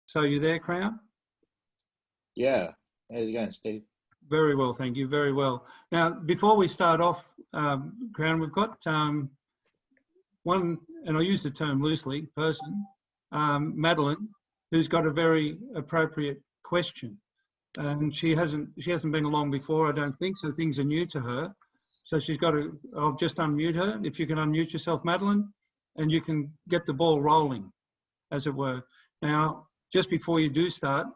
So you there, Crown? Yeah. How's it going, Steve? Very well, thank you. Very well. Now, before we start off, Crown, we've got one, and I use the term loosely, person, Madeline, who's got a very appropriate question. And she hasn't been along before, I don't think, so things are new to her. So she's got to, I'll just unmute her. If you can unmute yourself, Madeline, and you can get the ball rolling, as it were. Now, just before you do start,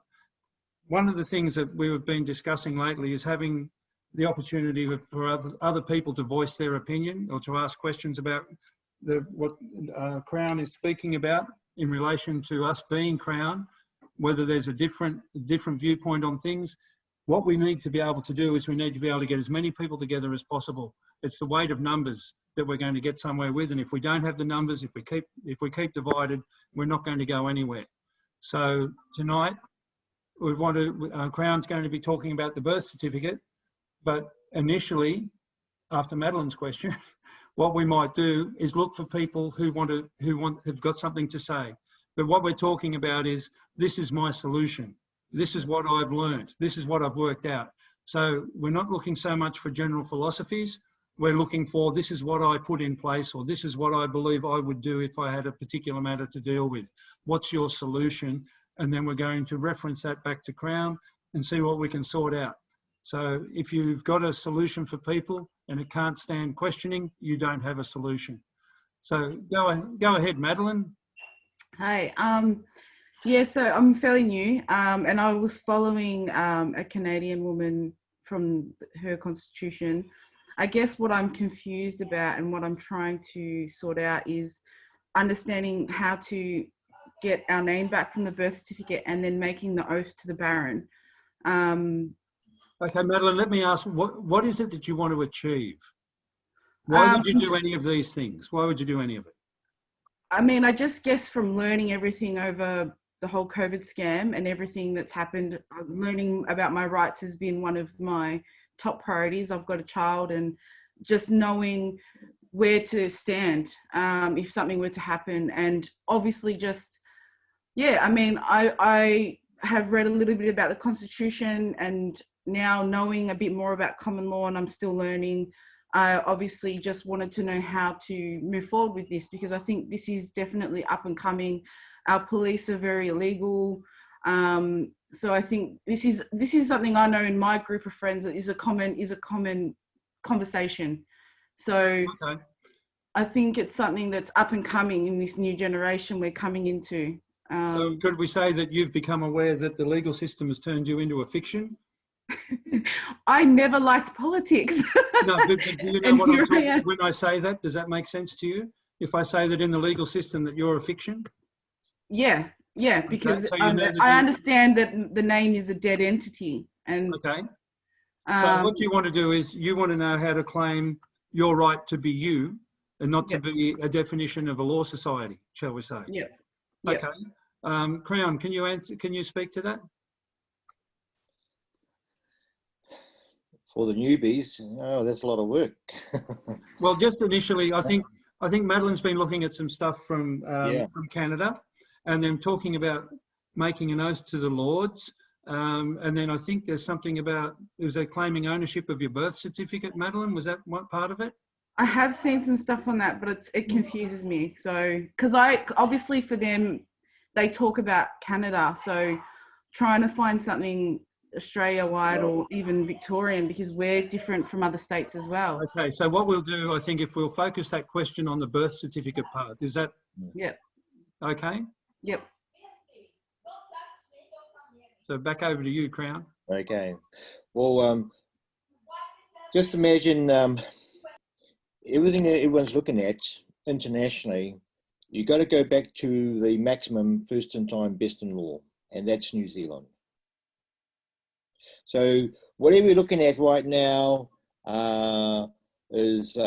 one of the things that we've been discussing lately is having the opportunity for other people to voice their opinion or to ask questions about what Crown is speaking about in relation to us being Crown, whether there's a different viewpoint on things. What we need to be able to do is we need to be able to get as many people together as possible. It's the weight of numbers that we're going to get somewhere with, and if we don't have the numbers, if we keep divided, we're not going to go anywhere. So tonight, we want to, Crown's going to be talking about the birth certificate, but initially, after Madeline's question, what we might do is look for people who have got something to say. But what we're talking about is, this is my solution. This is what I've learned. This is what I've worked out. So we're not looking so much for general philosophies. We're looking for, this is what I put in place, or this is what I believe I would do if I had a particular matter to deal with. What's your solution? And then we're going to reference that back to Crown and see what we can sort out. So if you've got a solution for people and it can't stand questioning, you don't have a solution. So go ahead, Madeline. Hi. Yeah, so I'm fairly new, and I was following a Canadian woman from her constitution. I guess what I'm confused about and what I'm trying to sort out is understanding how to get our name back from the birth certificate and then making the oath to the Baron. Okay, Madeline, let me ask, what is it that you want to achieve? Why would you do any of these things? Why would you do any of it? I mean, I just guess from learning everything over the whole COVID scam and everything that's happened, learning about my rights has been one of my top priorities. I've got a child, and just knowing where to stand if something were to happen. And obviously just, yeah, I mean, I have read a little bit about the Constitution, and now knowing a bit more about common law, and I'm still learning, I obviously just wanted to know how to move forward with this, because I think this is definitely up and coming. Our police are very illegal. So I think this is something I know in my group of friends that is a common conversation. So okay. I think it's something that's up and coming in this new generation we're coming into. So could we say that you've become aware that the legal system has turned you into a fiction? I never liked politics. No, but do you know what I'm talking when I say that? Does that make sense to you? If I say that in the legal system that you're a fiction? Yeah, because okay, so you know I understand that the name is a dead entity. And okay. So what you want to do is you want to know how to claim your right to be you and not to be a definition of a law society, shall we say? Yeah. Okay. Crown, can you speak to that? For the newbies, oh, that's a lot of work. Well, just initially, I think Madeline's been looking at some stuff from Canada, and then talking about making an oath to the Lords, and then I think there's something about, was there claiming ownership of your birth certificate, Madeline? Was that one part of it? I have seen some stuff on that, but it confuses me. So, because obviously for them, they talk about Canada, so trying to find something Australia-wide or even Victorian, because we're different from other states as well. Okay, so what we'll do, I think, if we'll focus that question on the birth certificate part, is that okay? Yep. So back over to you, Crown. Okay. Well, just imagine everything that everyone's looking at internationally, you got to go back to the maximum first in time, best in law, and that's New Zealand. So whatever you're looking at right now is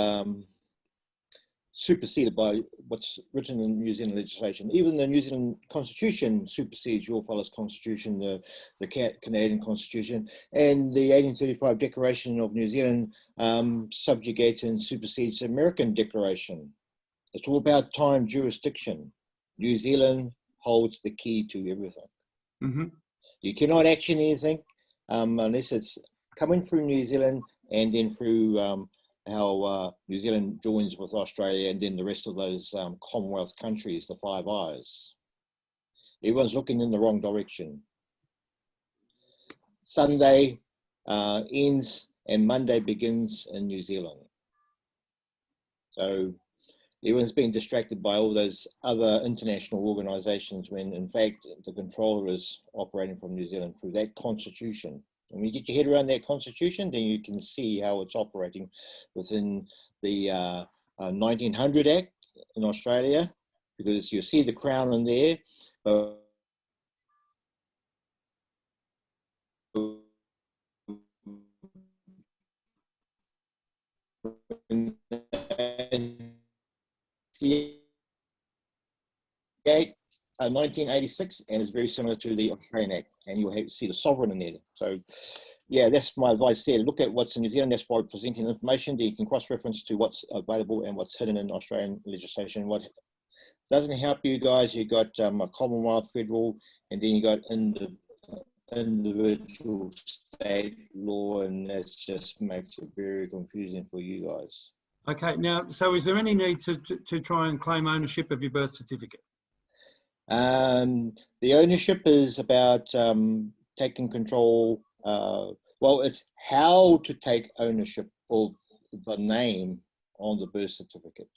superseded by what's written in New Zealand legislation. Even the New Zealand Constitution supersedes your fellow's Constitution, the Canadian Constitution, and the 1835 Declaration of New Zealand subjugates and supersedes the American Declaration. It's all about time jurisdiction. New Zealand holds the key to everything. Mm-hmm. You cannot action anything unless it's coming through New Zealand and then through how New Zealand joins with Australia and then the rest of those Commonwealth countries, the Five Eyes. Everyone's looking in the wrong direction. Sunday ends and Monday begins in New Zealand. So everyone's being distracted by all those other international organisations when in fact the controller is operating from New Zealand through that constitution. And when you get your head around that constitution, then you can see how it's operating within the 1900 Act in Australia, because you see the Crown in there. But the 1986, and it's very similar to the Australian Act, and you'll see the sovereign in there. So yeah, that's my advice there. Look at what's in New Zealand. That's why we're presenting information that you can cross-reference to what's available and what's hidden in Australian legislation. What doesn't help you guys, you got a Commonwealth, federal, and then you got individual state law, and that just makes it very confusing for you guys. Okay, now, so is there any need to try and claim ownership of your birth certificate? The ownership is about taking control. Well, it's how to take ownership of the name on the birth certificate.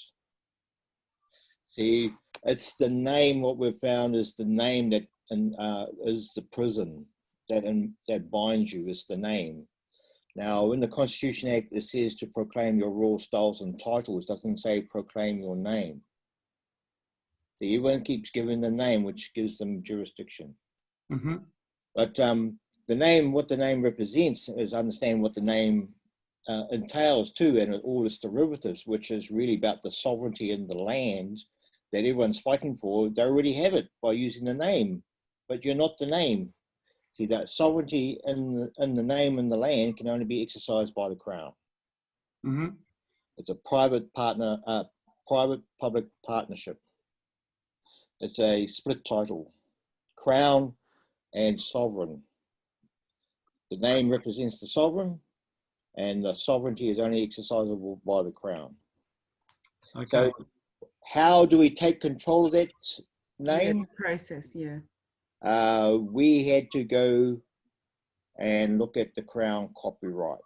See, it's the name. What we've found is the name that is the prison that binds you. Is the name. Now, in the Constitution Act, it says to proclaim your royal styles and titles. It doesn't say proclaim your name. So everyone keeps giving the name, which gives them jurisdiction. Mm-hmm. But the name, what the name represents, is understand what the name entails too, and all its derivatives, which is really about the sovereignty in the land that everyone's fighting for. They already have it by using the name, but you're not the name. See, that sovereignty in the name and the land can only be exercised by the Crown. Mm-hmm. It's a private public partnership. It's a split title, Crown and Sovereign. The name represents the sovereign, and the sovereignty is only exercisable by the Crown. Okay. So how do we take control of that name? Yeah, process, yeah. We had to go and look at the Crown copyright,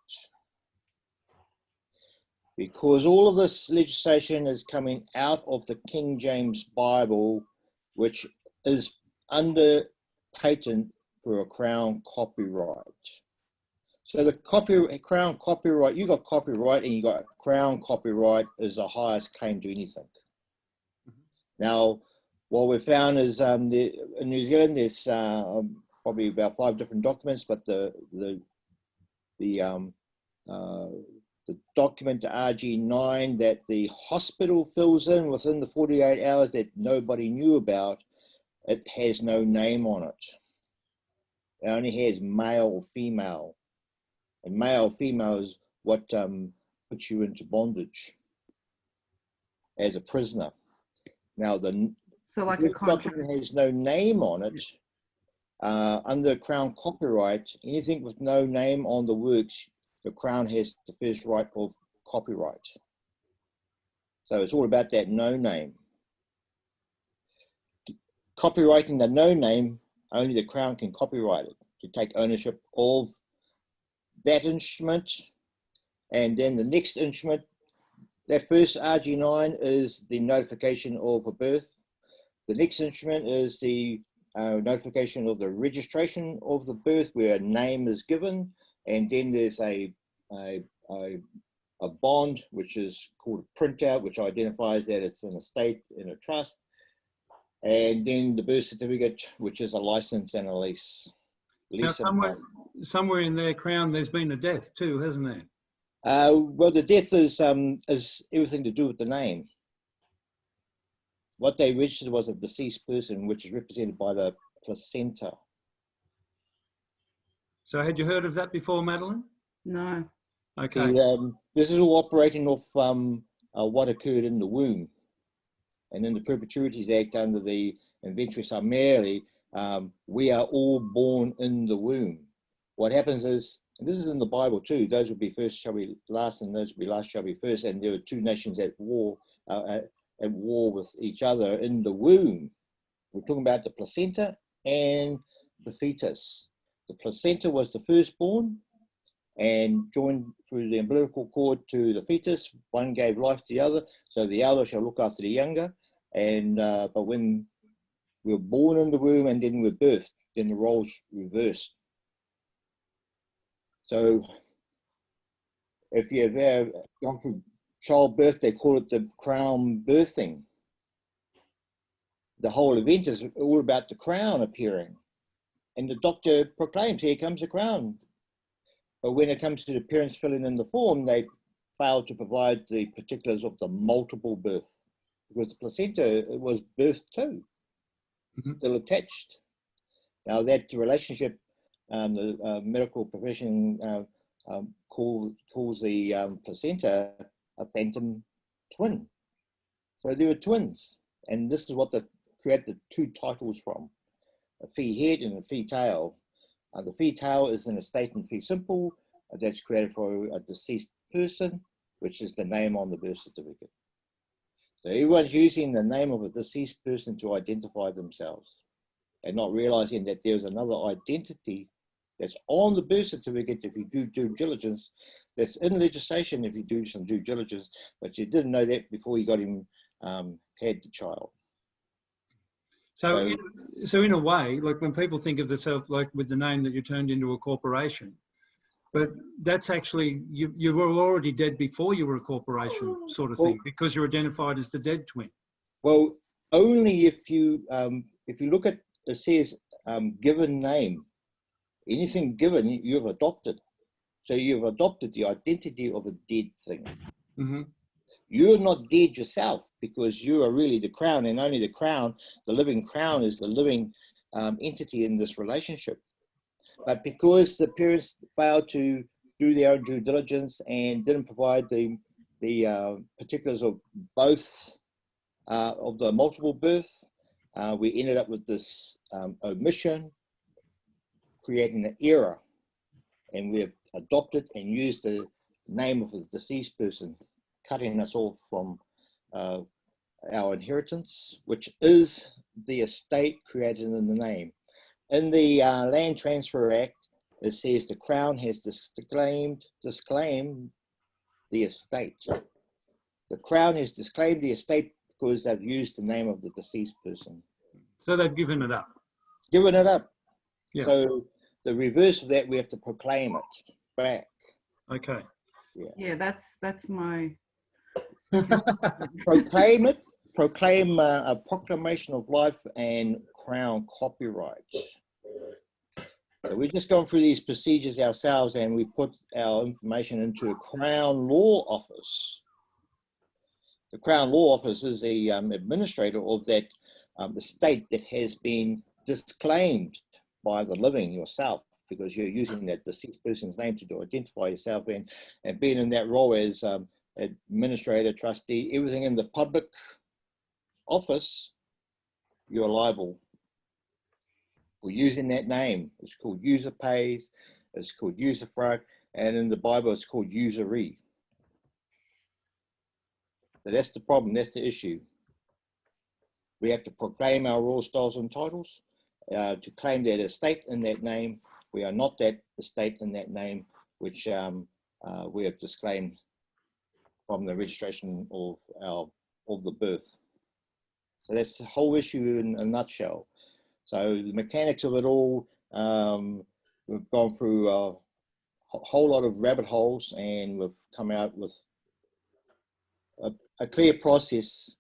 because all of this legislation is coming out of the King James Bible, which is under patent for a Crown copyright. So the Crown copyright, you got copyright and you got Crown copyright is the highest claim to anything. Mm-hmm. Now, what we found is in New Zealand, there's probably about 5 different documents, but the document RG9 that the hospital fills in within the 48 hours that nobody knew about, it has no name on it. It only has male or female. And male or female is what puts you into bondage as a prisoner. Now, So like a contract document has no name on it. Under Crown copyright, anything with no name on the works, the Crown has the first right of copyright. So it's all about that no name. Copyrighting the no name, only the Crown can copyright it, to take ownership of that instrument. And then the next instrument, that first RG9 is the notification of a birth. The next instrument is the notification of the registration of the birth, where a name is given, and then there's a bond, which is called a printout, which identifies that it's an estate in a trust, and then the birth certificate, which is a license and a lease. Now, somewhere in their Crown, there's been a death too, hasn't there? Well, the death is everything to do with the name. What they registered was a deceased person, which is represented by the placenta. So had you heard of that before, Madeline? No. Okay. This is all operating off what occurred in the womb. And in the Perpetuities Act, under the Inventory Summarii, we are all born in the womb. What happens is, and this is in the Bible too, those will be first shall be last, and those will be last shall be first. And there were two nations at war with each other in the womb. We're talking about the placenta and the fetus. The placenta was the firstborn and joined through the umbilical cord to the fetus. One gave life to the other, so the elder shall look after the younger. And but when we were born in the womb and then we're birthed, then the roles reversed. So if you've ever gone through childbirth, they call it the crown birthing. The whole event is all about the crown appearing. And the doctor proclaims, here comes the crown. But when it comes to the parents filling in the form, they fail to provide the particulars of the multiple birth. Because the placenta was birthed too, still attached. Now that relationship, the medical profession calls the placenta a phantom twin. So there were twins. And this is what they create the two titles from, a fee head and a fee tail. The fee tail is an estate in fee simple that's created for a deceased person, which is the name on the birth certificate. So everyone's using the name of a deceased person to identify themselves and not realizing that there's another identity that's on the birth certificate if you do due diligence, that's in legislation if you do some due diligence, but you didn't know that before you got him, had the child. So in a way, like when people think of themselves, like with the name that you turned into a corporation, but that's actually, you were already dead before you were a corporation sort of thing, because you're identified as the dead twin. Well, only if you look at, it says given name, anything given, you've adopted. So you've adopted the identity of a dead thing. Mm-hmm. You're not dead yourself because you are really the crown, and only the crown, the living crown, is the living entity in this relationship. But because the parents failed to do their own due diligence and didn't provide the particulars of both of the multiple birth, we ended up with this omission, creating an error, and we have adopted and used the name of the deceased person, cutting us off from our inheritance, which is the estate created in the name. In the Land Transfer Act, it says the Crown has disclaimed the estate. The Crown has disclaimed the estate because they've used the name of the deceased person. So they've given it up. Given it up. Yeah. So the reverse of that, we have to proclaim it back. Okay. Yeah, that's my... Proclaim a proclamation of life and crown copyright. So we've just gone through these procedures ourselves, and we put our information into a Crown Law Office. The Crown Law Office is the administrator of that estate that has been disclaimed by the living yourself, because you're using that deceased person's name to identify yourself, and being in that role as administrator, trustee, everything in the public office, you're liable for using that name. It's called user pays, it's called user fraud, and in the Bible it's called usury. So that's the problem, that's the issue. We have to proclaim our royal styles and titles to claim that estate in that name. We are not that estate in that name, which we have disclaimed from the registration of the birth. So that's the whole issue in a nutshell. So the mechanics of it all, we've gone through a whole lot of rabbit holes, and we've come out with a clear process,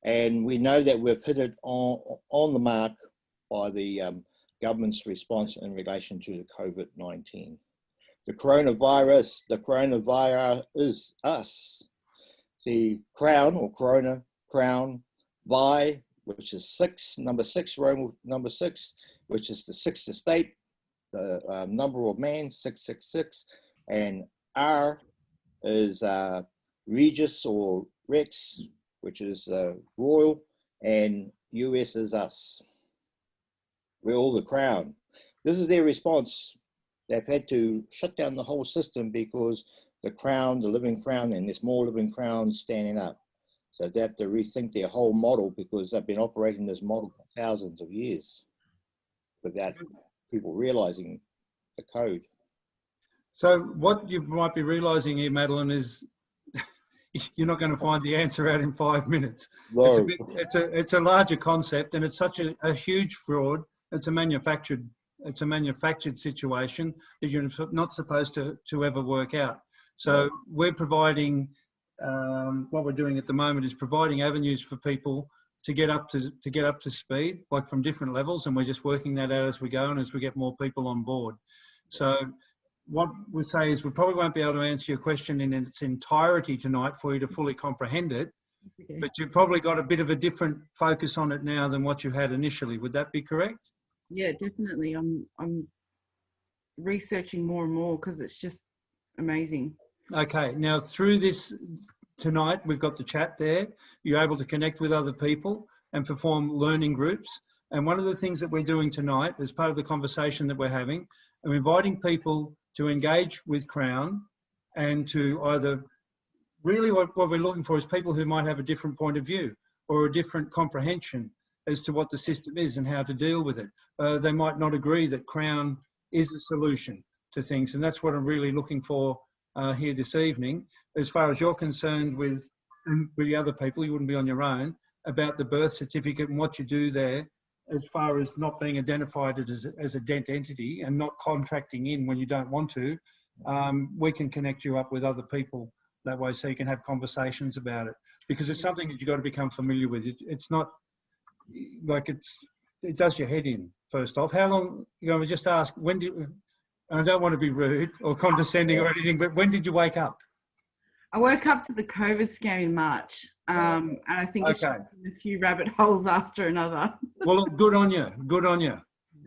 and we know that we've hit it on the mark by the government's response in relation to the COVID-19. The coronavirus is us. The crown, or corona, crown, vi, which is number six, Roman number 6, which is the sixth estate, the number of man, 666, and R is Regis or Rex, which is royal, and US is us. we're all the Crown. This is their response. They've had to shut down the whole system because the Crown, the living Crown, and there's more living Crowns standing up. So they have to rethink their whole model because they've been operating this model for thousands of years without people realizing the code. So what you might be realizing here, Madeline, is you're not going to find the answer out in 5 minutes. No. It's a larger concept, and it's such a huge fraud. It's a manufactured situation that you're not supposed to ever work out. So we're providing, what we're doing at the moment is providing avenues for people to get up to speed, like from different levels, and we're just working that out as we go and as we get more people on board. So what we say is we probably won't be able to answer your question in its entirety tonight for you to fully comprehend it, but you've probably got a bit of a different focus on it now than what you had initially. Would that be correct? Yeah, definitely. I'm researching more and more because it's just amazing. Okay, now through this tonight, we've got the chat there. You're able to connect with other people and perform learning groups. And one of the things that we're doing tonight as part of the conversation that we're having, I'm inviting people to engage with Crown and to either, really what we're looking for is people who might have a different point of view or a different comprehension as to what the system is and how to deal with it. They might not agree that Crown is the solution to things, and that's what I'm really looking for here this evening. As far as you're concerned with the other people, you wouldn't be on your own, about the birth certificate and what you do there, as far as not being identified as a dead entity and not contracting in when you don't want to, we can connect you up with other people that way so you can have conversations about it, because it's something that you've got to become familiar with. It's not like it does your head in, first off. How long, we just ask, when did, and I don't want to be rude or condescending or anything, but when did you wake up? I woke up to the COVID scam in March, and I think it's a few rabbit holes after another. Well, look, good on you. Good on you.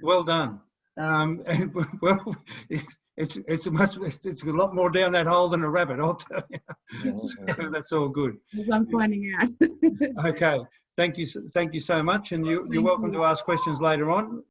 Well done. And, well, it's a lot more down that hole than a rabbit, I'll tell you. So that's all good. As I'm finding out. Okay. Thank you so much, and you're welcome to ask questions later on.